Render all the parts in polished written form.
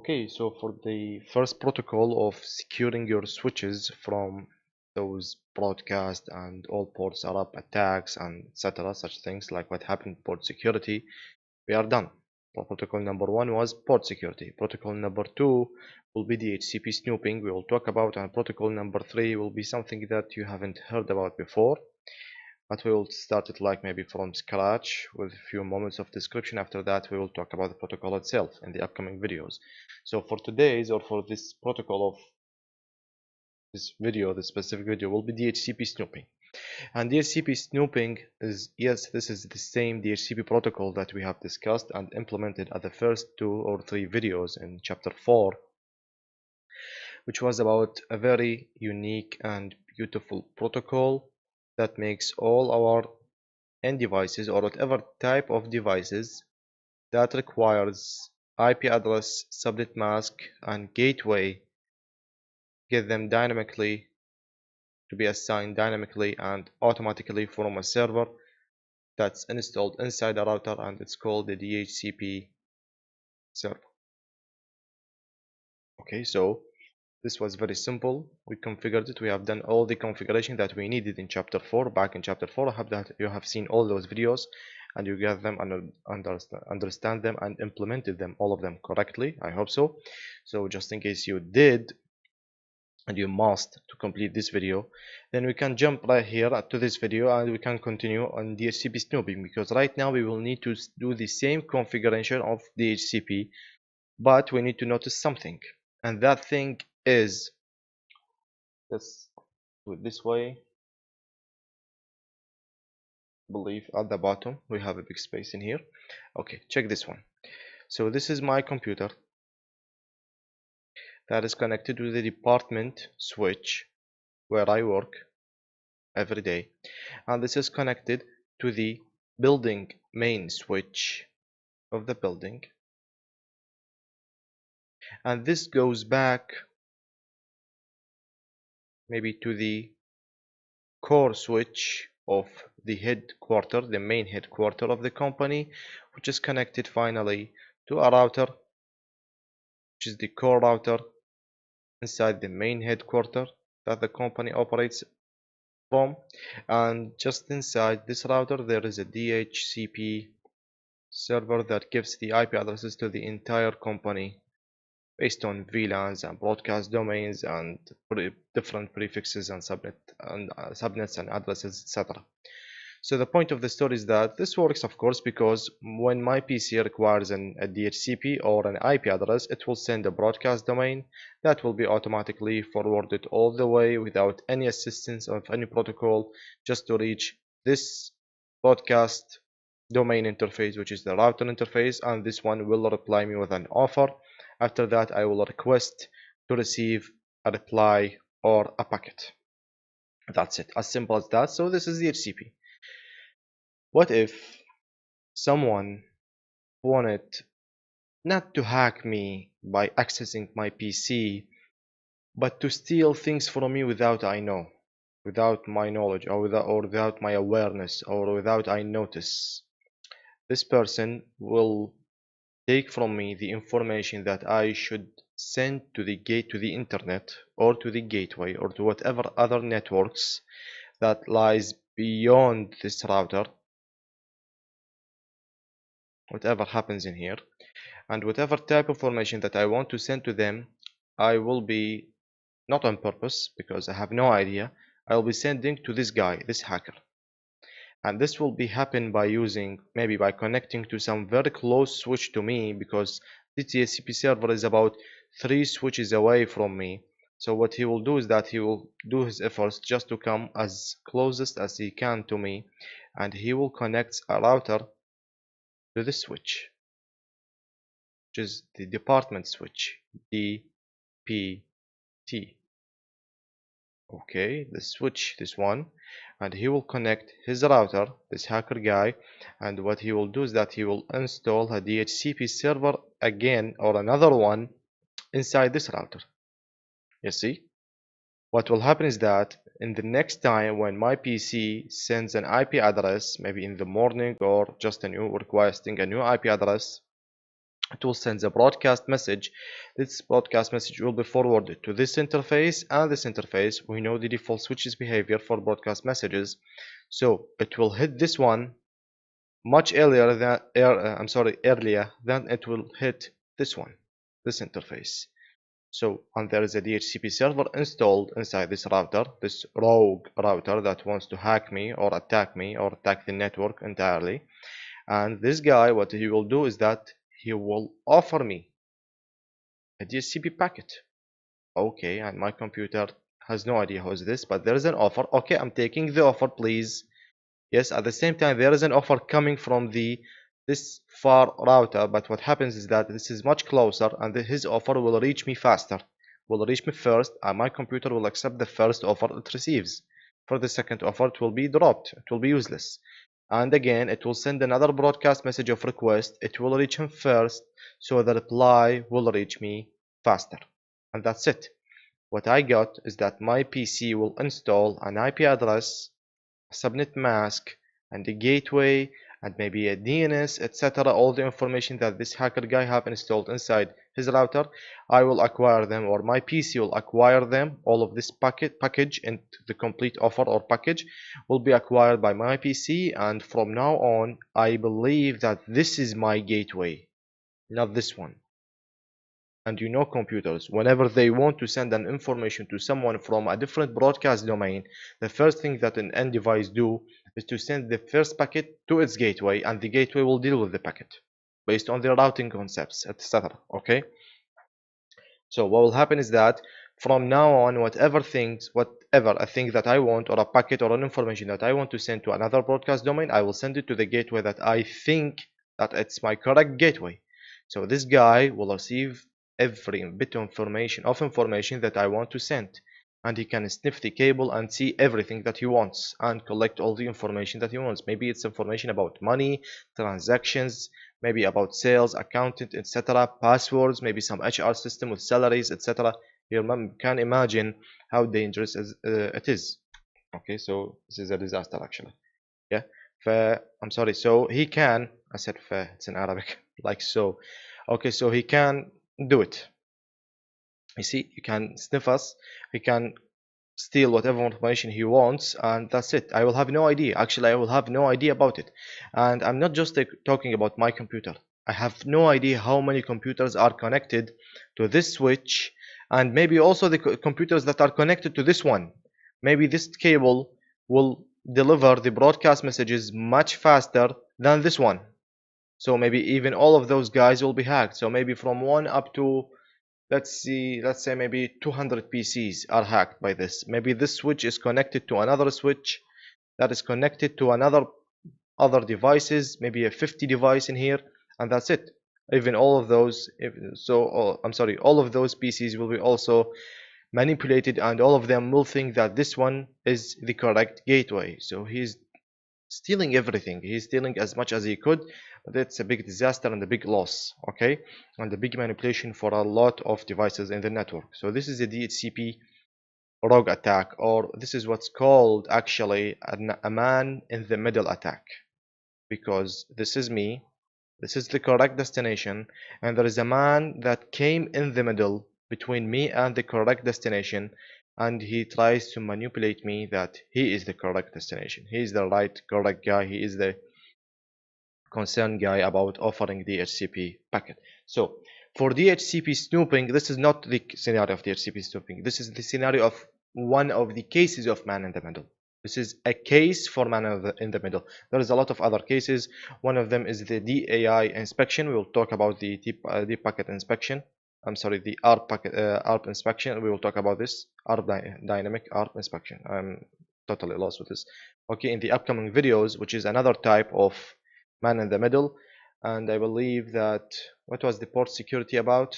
Okay, so for the first protocol of securing your switches from those broadcast and all ports are up attacks and etc. such things like what happened port security, we are done. Protocol number one was port security. Protocol number two will be DHCP snooping we will talk about, and protocol number three will be something that you haven't heard about before. But we will start it like maybe from scratch with a few moments of description. After that we will talk about the protocol itself in the upcoming videos. So for today's or for this protocol of this video, this specific video will be DHCP snooping. And DHCP snooping is, yes, this is the same DHCP protocol that we have discussed and implemented at the first 2 or 3 videos in chapter 4, which was about a very unique and beautiful protocol that makes all our end devices or whatever type of devices that requires IP address, subnet mask, and gateway, get them dynamically to be assigned dynamically and automatically from a server that's installed inside a router, and it's called the DHCP server. Okay, so this was very simple. We configured it. We have done all the configuration that we needed in chapter 4. Back in chapter 4, I hope that you have seen all those videos and you get them and understand them and implemented them, all of them correctly. I hope so. So just in case you did, and you must to complete this video, then we can jump right here to this video and we can continue on DHCP snooping, because right now we will need to do the same configuration of DHCP, but we need to notice something, and that thing is, let's do it this way. I believe at the bottom we have a big space in here. Okay, check this one. So this is my computer that is connected to the department switch where I work every day, and this is connected to the building main switch of the building, and this goes back maybe to the core switch of the headquarter, the main headquarter of the company, which is connected finally to a router, which is the core router inside the main headquarter that the company operates from. And just inside this router there is a DHCP server that gives the IP addresses to the entire company based on VLANs and broadcast domains and different prefixes and subnets and addresses, etc. So the point of the story is that this works, of course, because when my PC requires a DHCP or an IP address, it will send a broadcast domain that will be automatically forwarded all the way without any assistance of any protocol, just to reach this broadcast domain interface, which is the router interface, and this one will reply me with an offer. After that I will request to receive a reply or a packet. That's it, as simple as that. So this is the DHCP. What if someone wanted not to hack me by accessing my PC, but to steal things from me without without my knowledge, or without my awareness, or without I notice? This person will take from me the information that I should send to the internet, or to the gateway, or to whatever other networks that lies beyond this router, whatever happens in here, and whatever type of information that I want to send to them, I will be, not on purpose because I have no idea, I will be sending to this guy, this hacker. And this will be happen by using, maybe by connecting to some very close switch to me, because the DHCP server is about 3 switches away from me. So what he will do is that he will do his efforts just to come as closest as he can to me, and he will connect a router to this switch, which is the department switch, DPT. Okay, the switch, this one, and he will connect his router, this hacker guy, and what he will do is that he will install a DHCP server again, or another one, inside this router. You see, what will happen is that in the next time when my PC sends an IP address, maybe in the morning or just requesting a new IP address, it will send the broadcast message. This broadcast message will be forwarded to this interface, and this interface, we know the default switch's behavior for broadcast messages, so it will hit this one much earlier than earlier than it will hit this one, this interface. So, and there is a DHCP server installed inside this router, this rogue router that wants to hack me or attack the network entirely. And this guy, what he will do is that he will offer me a DHCP packet. Okay, and my computer has no idea who is this, but there is an offer. Okay, I'm taking the offer, please. Yes, at the same time, there is an offer coming from this far router, but what happens is that this is much closer, and his offer will reach me faster, will reach me first, and my computer will accept the first offer it receives. For the second offer, it will be dropped, it will be useless. And again, it will send another broadcast message of request. It will reach him first, so the reply will reach me faster. And that's it. What I got is that my PC will install an IP address, subnet mask, and a gateway, and maybe a DNS, etc. All the information that this hacker guy have installed inside his router, I will acquire them, or my PC will acquire them. All of this package and the complete offer or package will be acquired by my PC, and from now on I believe that this is my gateway, not this one. And you know computers, whenever they want to send an information to someone from a different broadcast domain, the first thing that an end device do is to send the first packet to its gateway, and the gateway will deal with the packet based on their routing concepts, etc. Okay, so what will happen is that from now on, whatever a thing that I want, or a packet or an information that I want to send to another broadcast domain, I will send it to the gateway that I think that it's my correct gateway. So this guy will receive every bit of information that I want to send, and he can sniff the cable and see everything that he wants and collect all the information that he wants. Maybe it's information about money, transactions, maybe about sales, accountant, etc., passwords, maybe some HR system with salaries, etc. You can imagine how dangerous it is. Okay, so this is a disaster actually. Yeah, I'm sorry. So he can. I said it's in Arabic, like so. Okay, so he can do it. You see, he can sniff us. He can steal whatever information he wants, and that's it. I will have no idea. Actually, I will have no idea about it. And I'm not just talking about my computer. I have no idea how many computers are connected to this switch, and maybe also the computers that are connected to this one. Maybe this cable will deliver the broadcast messages much faster than this one. So maybe even all of those guys will be hacked. So maybe from one up to, let's say maybe 200 PCs are hacked by this. Maybe this switch is connected to another switch that is connected to other devices, maybe a 50 device in here, and that's it. Even all of those, all of those PCs will be also manipulated, and all of them will think that this one is the correct gateway. So he's stealing everything. He's stealing as much as he could, but it's a big disaster and a big loss, okay, and a big manipulation for a lot of devices in the network. So this is a DHCP rogue attack, or this is what's called actually a man in the middle attack, because this is me, this is the correct destination, and there is a man that came in the middle between me and the correct destination, and he tries to manipulate me that he is the correct destination, he is the right correct guy, he is the concerned guy about offering DHCP packet. So for DHCP snooping, this is not the scenario of DHCP snooping, this is the scenario of one of the cases of man in the middle. This is a case for man in the middle. There is a lot of other cases. One of them is the DAI inspection. We will talk about the deep packet inspection. I'm sorry, the ARP inspection. We will talk about this dynamic ARP inspection. I'm totally lost with this. Okay, in the upcoming videos, which is another type of man in the middle. And I believe that, what was the port security about?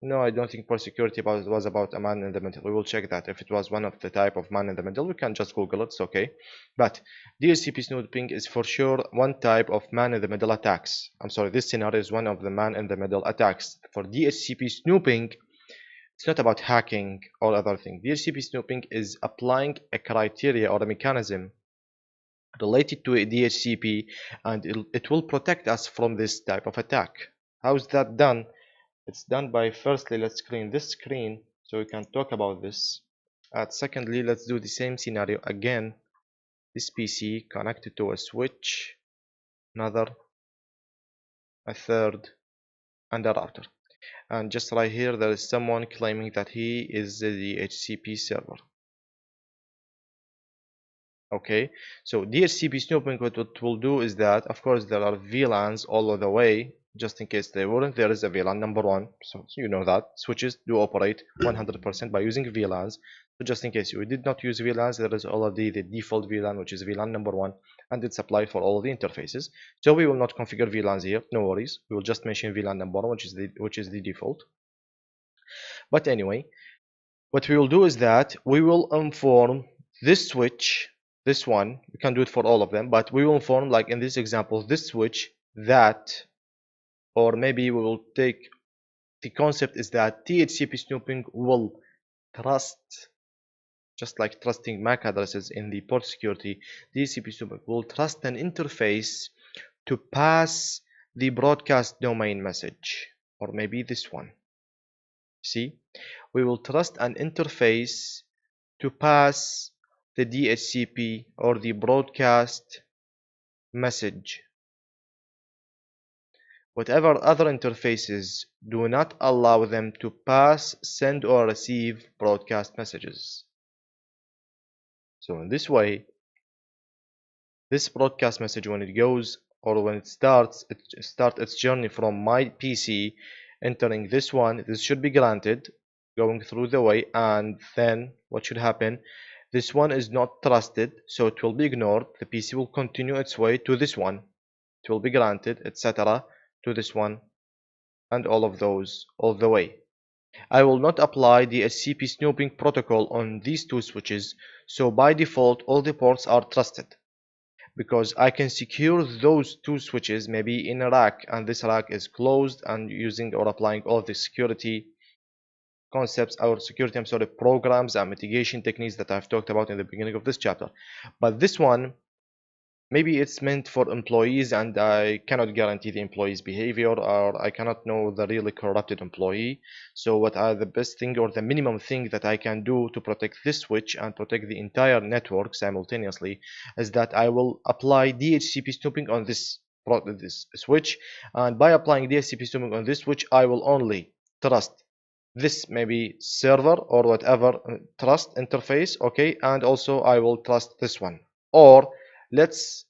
No, I don't think port security was about a man in the middle. We will check that. If it was one of the type of man in the middle, we can just Google it, it's okay. But DHCP snooping is for sure one type of man in the middle attacks. I'm sorry, this scenario is one of the man in the middle attacks. For DHCP snooping, it's not about hacking or other thing. DHCP snooping is applying a criteria or a mechanism related to a DHCP, and it will protect us from this type of attack. How is that done? It's done by, firstly, let's clean this screen so we can talk about this. And secondly, let's do the same scenario again. This PC connected to a switch, another, a third, and a router. And just right here, there is someone claiming that he is the DHCP server. Okay, so DHCP snooping, what it will do is that, of course, there are VLANs all the way. Just in case they weren't, there is a VLAN number one. So you know that switches do operate 100% by using VLANs. So just in case you did not use VLANs, there is already the default VLAN, which is VLAN number one, and it's applied for all the interfaces. So we will not configure VLANs here, no worries. We will just mention VLAN number one, which is the default. But anyway, what we will do is that we will inform this switch, this one, we can do it for all of them, but we will inform, like in this example, this switch that, or maybe we will take, the concept is that DHCP snooping will trust, just like trusting MAC addresses in the port security, DHCP snooping will trust an interface to pass the broadcast domain message, or maybe this one. See, we will trust an interface to pass the DHCP or the broadcast message. Whatever other interfaces do not allow them to pass, send, or receive broadcast messages. So in this way, this broadcast message, when it goes or when it starts its journey from my PC entering this one, this should be granted, going through the way, and then what should happen? This one is not trusted, so it will be ignored. The PC will continue its way to this one. It will be granted, etc., to this one, and all of those all the way. I will not apply the SCP snooping protocol on these two switches, so by default all the ports are trusted, because I can secure those two switches maybe in a rack, and this rack is closed, and using or applying all the security concepts or security, I'm sorry, programs and mitigation techniques that I've talked about in the beginning of this chapter. But this one, maybe it's meant for employees, and I cannot guarantee the employee's behavior, or I cannot know the really corrupted employee. So what are the best thing or the minimum thing that I can do to protect this switch and protect the entire network simultaneously is that I will apply DHCP snooping on this switch, and by applying DHCP snooping on this switch, I will only trust this maybe server or whatever trust interface, okay, and also I will trust this one, or let's,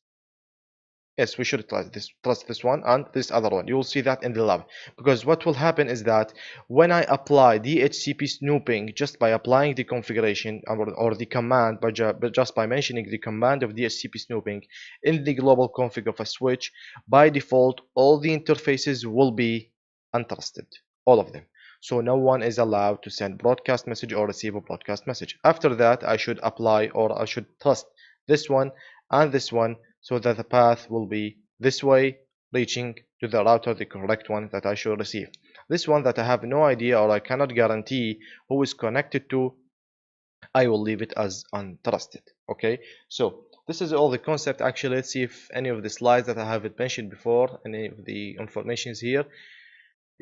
yes, we should trust this one and this other one. You will see that in the lab, because what will happen is that when I apply DHCP snooping, just by applying the configuration or the command, but just by mentioning the command of DHCP snooping in the global config of a switch, by default all the interfaces will be untrusted, all of them. So no one is allowed to send broadcast message or receive a broadcast message. After that, I should apply, or I should trust this one and this one, so that the path will be this way, reaching to the router, the correct one that I should receive. This one that I have no idea or I cannot guarantee who is connected to, I will leave it as untrusted. Okay, so this is all the concept. Actually, let's see if any of the slides that I haven't mentioned before, any of the information is here.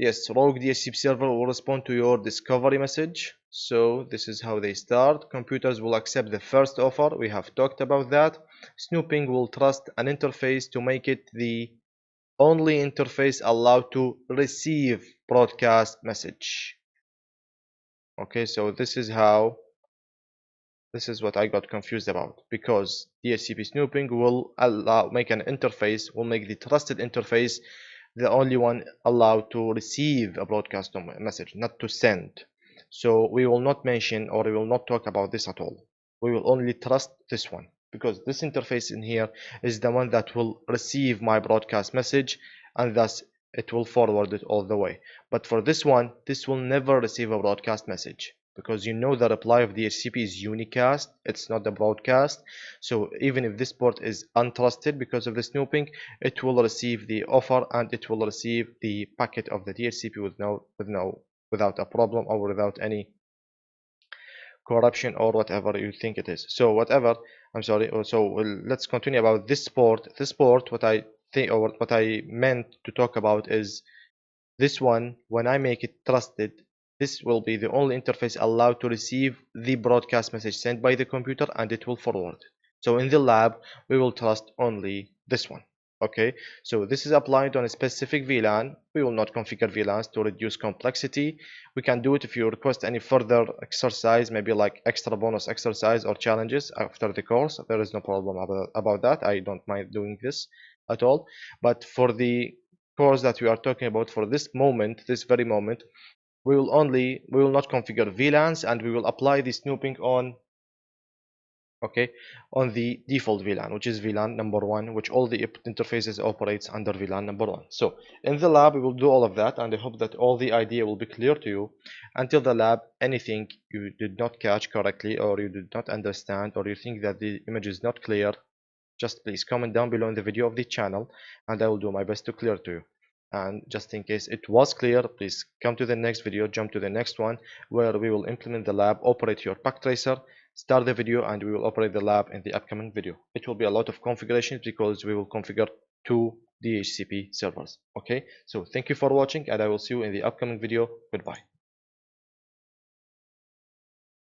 Yes, rogue DHCP server will respond to your discovery message. So this is how they start. Computers will accept the first offer. We have talked about that. Snooping will trust an interface to make it the only interface allowed to receive broadcast message. Okay, so this is what I got confused about, because DHCP snooping will make an interface, will make the trusted interface the only one allowed to receive a broadcast message, not to send. So we will not mention, or we will not talk about this at all. We will only trust this one, because this interface in here is the one that will receive my broadcast message, and thus it will forward it all the way. But for this one, this will never receive a broadcast message, because you know the reply of DHCP is unicast, it's not the broadcast. So even if this port is untrusted because of the snooping, it will receive the offer, and it will receive the packet of the DHCP without a problem, or without any corruption or whatever you think it is. So whatever, I'm sorry, so let's continue about this port. This port, what I think, or what I meant to talk about is This one, when I make it trusted, this will be the only interface allowed to receive the broadcast message sent by the computer, and it will forward it. So in the lab, we will trust only this one. Okay, so this is applied on a specific VLAN. We will not configure VLANs to reduce complexity. We can do it if you request any further exercise, maybe like extra bonus exercise or challenges after the course. There is no problem about that. I don't mind doing this at all. But for the course that we are talking about for this moment, this very moment, we will not configure VLANs, and we will apply the snooping on, okay, on the default VLAN, which is VLAN number one, which all the interfaces operates under VLAN number one. So in the lab, we will do all of that, and I hope that all the idea will be clear to you. Until the lab, anything you did not catch correctly, or you did not understand, or you think that the image is not clear, just please comment down below in the video of the channel, and I will do my best to clear to you. And just in case it was clear, please come to the next video, jump to the next one, where we will implement the lab, operate your pack tracer, start the video, and we will operate the lab in the upcoming video. It will be a lot of configurations because we will configure 2 DHCP servers. Okay, so thank you for watching, and I will see you in the upcoming video. Goodbye.